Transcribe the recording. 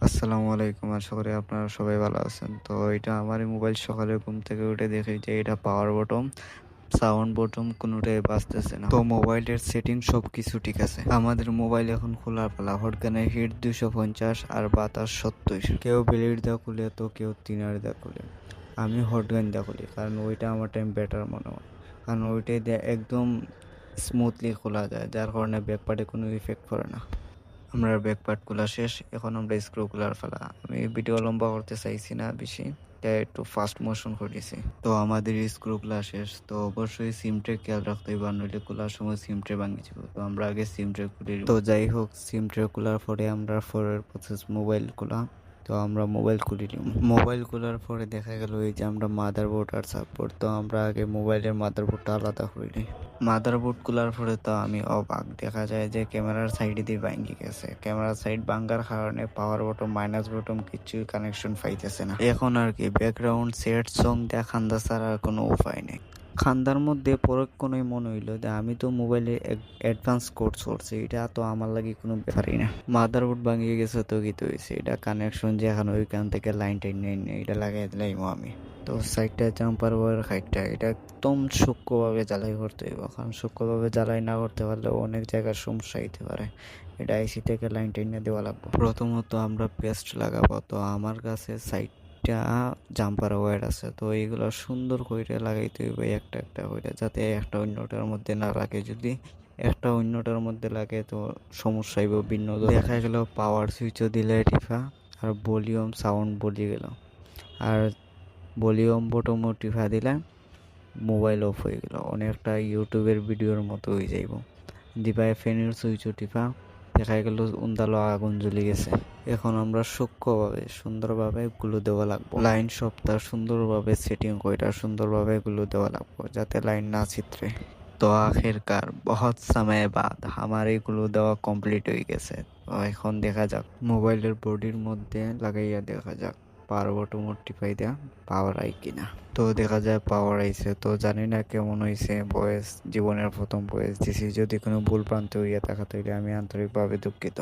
আসসালামু আলাইকুম। আশা করি আপনারা সবাই ভালো আছেন। তো এটা আমারই মোবাইল, সকালে ঘুম থেকে উঠে দেখি যে এটা পাওয়ার বটম, সাউন্ড বটম কোনোটাই বাজতেছে না। তো মোবাইলের সেটিং সবকিছু ঠিক আছে। আমাদের মোবাইল এখন খোলার পালা। হটগানের হিট 250 আর বাতাস 70। কেউ ব্লেড দিয়ে খুলে তো কেউ তিনার দিয়ে খুলে। আমি হটগান দিয়ে খুলি কারণ ওইটা আমার টাইম বেটার মনে হয়। কারণ ওইটাই দিয়ে একদম স্মুথলি খোলা যায়, যার কারণে ব্যাকপার্টে কোনো ইফেক্ট পড়ে না। আমরা ব্যাকপার্ট খোলা শেষ, এখন আমরা স্ক্রু খোলার পালা। আমি ভিডিও লম্বা করতে চাইছি না বেশি, তাই একটু ফাস্ট মোশন করেছি। তো আমাদের স্ক্রু খোলা শেষ। তো অবশ্যই সিম ট্রে খেয়াল রাখতে হবে, নইলে খোলার সময় সিম ট্রে ভাঙে যাব। তো আমরা আগে সিম ট্রে খুলি। তো যাই হোক, সিম ট্রে খোলার পরে আমরা পরের প্রসেস মোবাইল খোলা। তো আমরা মোবাইল খুলি নিলাম। মোবাইল খোলার পরে দেখা গেল এই যে আমরা মাদারবোর্ড আর সাপোর্ট। তো আমরা আগে মোবাইলের মাদারবোর্ডটা আলাদা করে নিই। মাদারবোর্ড খোলার পরে তো আমি অবাক, দেখা যায় যে ক্যামেরার সাইড দিয়ে ভাঙ্গি গেছে। ক্যামেরার সাইড ভাঙ্গার কারণে পাওয়ার বটম, মাইনাস বটম কিছুই কানেকশন পাইতেছে না। এখন আর কি ব্যাকগ্রাউন্ড সেট সং দিয়ে খান্দা ছাড়া আর কোনো উপায় নেই। খান্দার মধ্যে পরক্ষণেই মনে হইলো যে আমি তো মোবাইলে অ্যাডভান্স কোর্স করছি, এটা তো আমার লাগে কোনো ব্যাপারই না। মাদারবোর্ড ভাঙিয়ে গেছে তো কি তো হয়েছে, এটা কানেকশন যেখানে ওইখান থেকে লাইন টাইন নেই, এটা লাগাই দিলাম আমি। তো সাইডটা জাম্পার ওয়ার খাইটটা এটা একদম সূক্ষ্মভাবে জ্বালাই করতে হইব, কারণ সূক্ষ্মভাবে জ্বালাই না করতে পারলে অনেক জায়গার সমস্যা হইতে পারে। এটা আইসি থেকে লাইন টেনে দেওয়া লাগবে। প্রথমত আমরা পেস্ট লাগাবো। তো আমার কাছে সাইডটা জাম্পার ওয়্যার আছে, তো এইগুলো সুন্দর করে লাগাইতে হইবে একটা একটা করে, যাতে একটা অন্যটার মধ্যে না লাগে। যদি একটা অন্যটার মধ্যে লাগে তো সমস্যা হইব ভিন্ন। দেখা গেল পাওয়ার সুইচও দিলে টিফা, আর ভলিউম সাউন্ড বলি গেল, আর ভলিউম বটমও টিপা দিলে মোবাইল অফ হয়ে গেল, অনেকটা ইউটিউবের ভিডিওর মতো হয়ে যাইব। দিবায় ফ্যানের সুইচও টিপা, দেখা গেল উন্দালো আগুন জ্বলে গেছে। এখন আমরা সূক্ষ্মভাবে সুন্দরভাবে গুলো দেওয়া লাগবো। লাইন সপ্তাহ সুন্দরভাবে সেটিং কইরা সুন্দরভাবে গুলো দেওয়া লাগবো, যাতে লাইন না ছিত্রে। তো আখেরকার বহুত সময় বাদ আমার এইগুলো দেওয়া কমপ্লিট হয়ে গেছে। তো এখন দেখা যাক মোবাইলের বডির মধ্যে লাগাইয়া দেখা যাক পাওয়ার বটম টিপাই দেয়া পাওয়ার আই কিনা। তো দেখা যায় পাওয়ার আইছে। তো জানি না কেমন হয়েছে ভয়েস, জীবনের প্রথম ভয়েস দিছি। যদি কোনো ভুল প্রান্ত হইয়া থাকা তাহলে আমি আন্তরিকভাবে দুঃখিত।